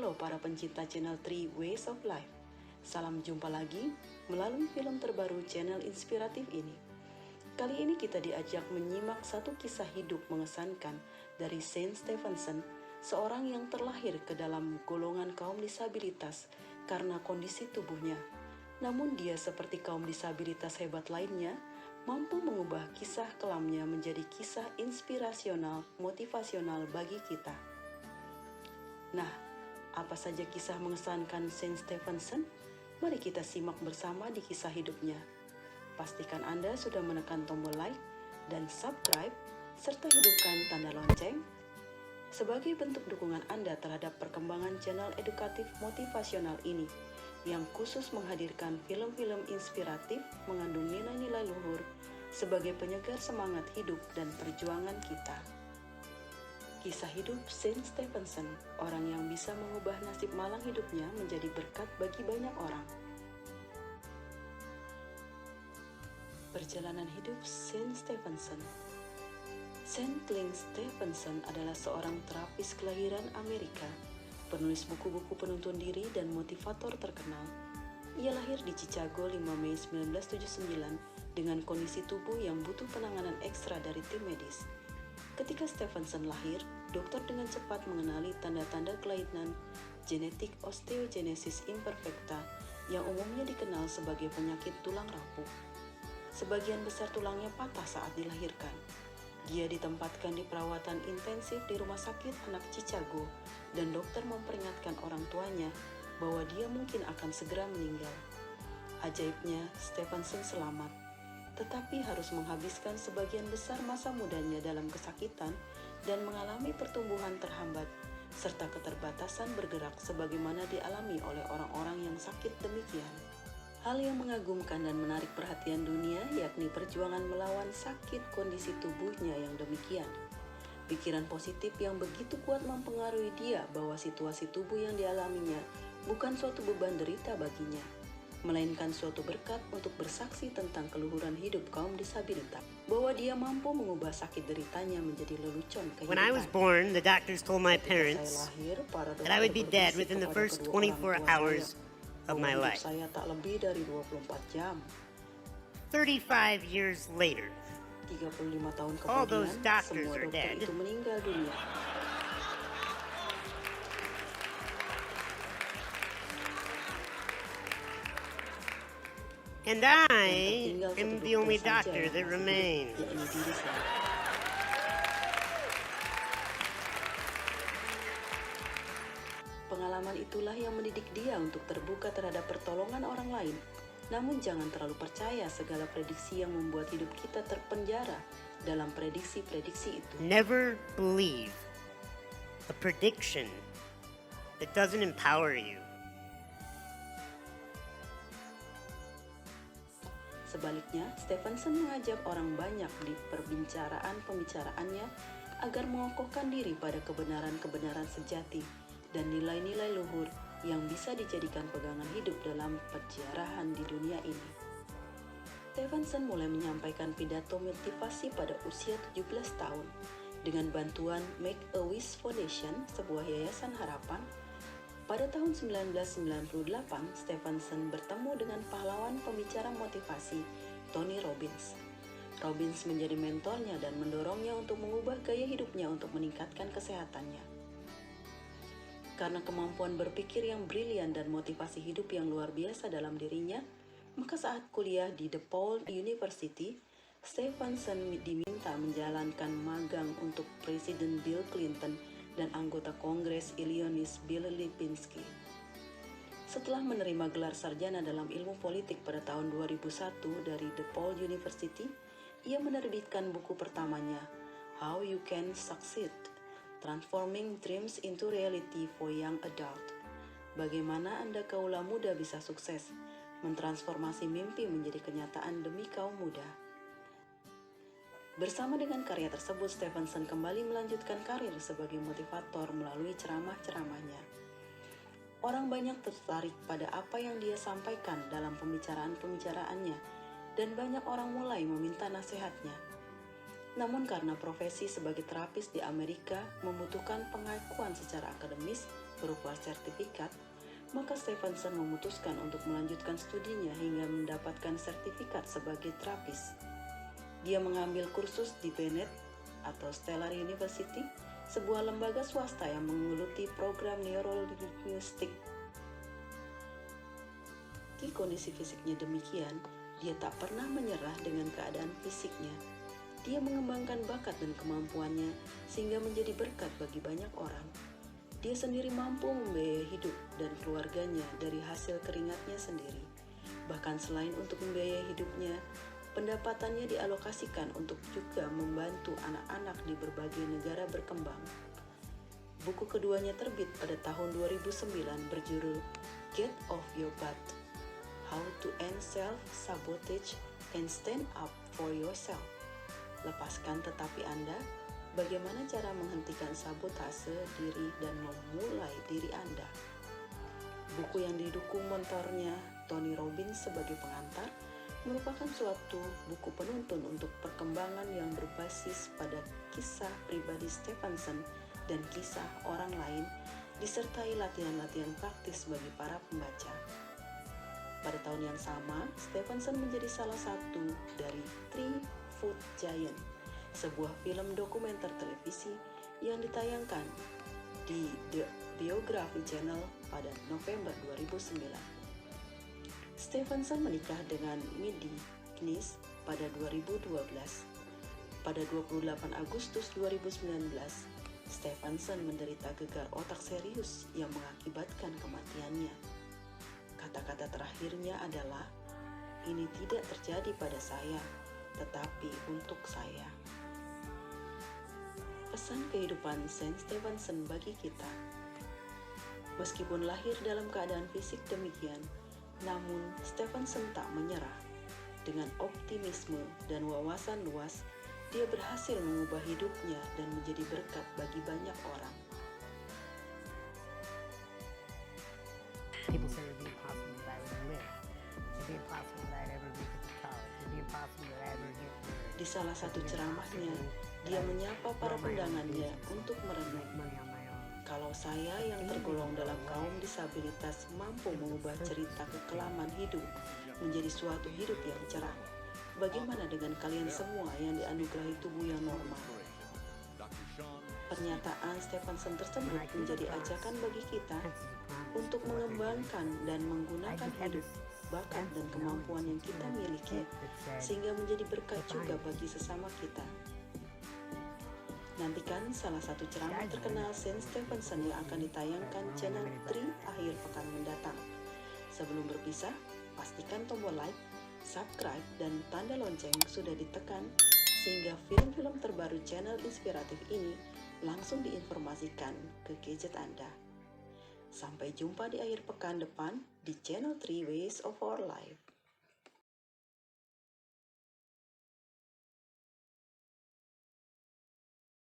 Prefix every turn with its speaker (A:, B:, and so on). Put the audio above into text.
A: Halo para pencinta channel 3 Ways of Life. Salam jumpa lagi melalui film terbaru channel inspiratif ini. Kali ini kita diajak menyimak satu kisah hidup mengesankan dari Saint Stephenson, seorang yang terlahir ke dalam golongan kaum disabilitas karena kondisi tubuhnya. Namun dia seperti kaum disabilitas hebat lainnya, mampu mengubah kisah kelamnya menjadi kisah inspirasional, motivasional bagi kita. Nah, apa saja kisah mengesankan Saint Stephenson? Mari kita simak bersama di kisah hidupnya. Pastikan Anda sudah menekan tombol like dan subscribe, serta hidupkan tanda lonceng sebagai bentuk dukungan Anda terhadap perkembangan channel edukatif motivasional ini, yang khusus menghadirkan film-film inspiratif mengandung nilai-nilai luhur sebagai penyegar semangat hidup dan perjuangan kita. Kisah hidup Saint Stephenson, orang yang bisa mengubah nasib malang hidupnya menjadi berkat bagi banyak orang. Perjalanan hidup Saint Stephenson. Saint Cling Stephenson adalah seorang terapis kelahiran Amerika, penulis buku-buku penuntun diri dan motivator terkenal. Ia lahir di Chicago 5 Mei 1979 dengan kondisi tubuh yang butuh penanganan ekstra dari tim medis. Ketika Stephenson lahir, dokter dengan cepat mengenali tanda-tanda kelainan genetik osteogenesis imperfecta yang umumnya dikenal sebagai penyakit tulang rapuh. Sebagian besar tulangnya patah saat dilahirkan. Dia ditempatkan di perawatan intensif di rumah sakit anak Chicago dan dokter memperingatkan orang tuanya bahwa dia mungkin akan segera meninggal. Ajaibnya, Stephenson selamat, tetapi harus menghabiskan sebagian besar masa mudanya dalam kesakitan dan mengalami pertumbuhan terhambat, serta keterbatasan bergerak sebagaimana dialami oleh orang-orang yang sakit demikian. Hal yang mengagumkan dan menarik perhatian dunia yakni perjuangan melawan sakit kondisi tubuhnya yang demikian. Pikiran positif yang begitu kuat mempengaruhi dia bahwa situasi tubuh yang dialaminya bukan suatu beban derita baginya, melainkan suatu berkat untuk bersaksi tentang keluhuran hidup kaum disabilitas, bahwa dia mampu mengubah sakit deritanya menjadi lelucon kehidupan.
B: When I was born, the doctors told my parents that I would be dead within the first 24 hours of my life.
A: Saya tak lebih dari 24 jam.
B: 35 years later,
A: 35 tahun
B: all
A: kemudian,
B: those doctors
A: semua
B: are
A: dokter
B: dead.
A: itu meninggal dunia.
B: And I am the only doctor that remains.
A: Yakni diri saya. Pengalaman itulah yang mendidik dia untuk terbuka terhadap pertolongan orang lain. Namun jangan terlalu percaya segala prediksi yang membuat hidup kita terpenjara dalam prediksi-prediksi itu.
B: Never believe a prediction that doesn't empower you.
A: Sebaliknya, Stephenson mengajak orang banyak di pembicaraannya agar mengokohkan diri pada kebenaran-kebenaran sejati dan nilai-nilai luhur yang bisa dijadikan pegangan hidup dalam perjalanan di dunia ini. Stephenson mulai menyampaikan pidato motivasi pada usia 17 tahun dengan bantuan Make-A-Wish Foundation, sebuah yayasan harapan. Pada tahun 1998, Stephenson bertemu dengan pahlawan pembicara motivasi, Tony Robbins. Robbins menjadi mentornya dan mendorongnya untuk mengubah gaya hidupnya untuk meningkatkan kesehatannya. Karena kemampuan berpikir yang brilian dan motivasi hidup yang luar biasa dalam dirinya, maka saat kuliah di DePaul University, Stephenson diminta menjalankan magang untuk Presiden Bill Clinton dan anggota Kongres Illinois Bill Lipinski. Setelah menerima gelar sarjana dalam ilmu politik pada tahun 2001 dari DePaul University, ia menerbitkan buku pertamanya, How You Can Succeed, Transforming Dreams into Reality for Young Adult. Bagaimana Anda kaula muda bisa sukses mentransformasi mimpi menjadi kenyataan demi kaum muda. Bersama dengan karya tersebut, Stephenson kembali melanjutkan karir sebagai motivator melalui ceramah-ceramahnya. Orang banyak tertarik pada apa yang dia sampaikan dalam pembicaraan-pembicaraannya, dan banyak orang mulai meminta nasihatnya. Namun karena profesi sebagai terapis di Amerika membutuhkan pengakuan secara akademis, berupa sertifikat, maka Stephenson memutuskan untuk melanjutkan studinya hingga mendapatkan sertifikat sebagai terapis. Dia mengambil kursus di Bennett atau Stellar University, sebuah lembaga swasta yang menggeluti program neurolinguistik. Di kondisi fisiknya demikian, dia tak pernah menyerah dengan keadaan fisiknya. Dia mengembangkan bakat dan kemampuannya sehingga menjadi berkat bagi banyak orang. Dia sendiri mampu membiayai hidup dan keluarganya dari hasil keringatnya sendiri. Bahkan selain untuk membiayai hidupnya, pendapatannya dialokasikan untuk juga membantu anak-anak di berbagai negara berkembang. Buku keduanya terbit pada tahun 2009 berjudul Get Off Your Butt: How to End Self-Sabotage and Stand Up for Yourself. Lepaskan tetapi Anda, bagaimana cara menghentikan sabotase diri dan memulai diri Anda. Buku yang didukung mentornya Tony Robbins sebagai pengantar merupakan suatu buku penuntun untuk perkembangan yang berbasis pada kisah pribadi Stephenson dan kisah orang lain, disertai latihan-latihan praktis bagi para pembaca. Pada tahun yang sama, Stephenson menjadi salah satu dari Three Foot Giant, sebuah film dokumenter televisi yang ditayangkan di The Biography Channel pada November 2009. Stephenson menikah dengan Mindy Knies pada 2012. Pada 28 Agustus 2019, Stephenson menderita gegar otak serius yang mengakibatkan kematiannya. Kata-kata terakhirnya adalah, "Ini tidak terjadi pada saya, tetapi untuk saya." Pesan kehidupan Saint Stephenson bagi kita. Meskipun lahir dalam keadaan fisik demikian, namun Stephenson tak menyerah. Dengan optimisme dan wawasan luas, dia berhasil mengubah hidupnya dan menjadi berkat bagi banyak orang.
B: People say it'd be impossible that I would live. It'd be impossible that I'd ever get to college. It'd be impossible that I'd ever get married.
A: Di salah satu ceramahnya, dia menyapa para undangannya untuk merenung. Kalau saya yang tergolong dalam kaum disabilitas mampu mengubah cerita kekelaman hidup menjadi suatu hidup yang cerah, bagaimana dengan kalian semua yang dianugerahi tubuh yang normal? Pernyataan Stephenson tersebut menjadi ajakan bagi kita untuk mengembangkan dan menggunakan hidup, bakat dan kemampuan yang kita miliki sehingga menjadi berkat juga bagi sesama kita. Nantikan salah satu ceramah terkenal Saint Stephenson yang akan ditayangkan channel 3 akhir pekan mendatang. Sebelum berpisah, pastikan tombol like, subscribe, dan tanda lonceng sudah ditekan sehingga film-film terbaru channel inspiratif ini langsung diinformasikan ke gadget Anda. Sampai jumpa di akhir pekan depan di channel 3 Ways of Our Life.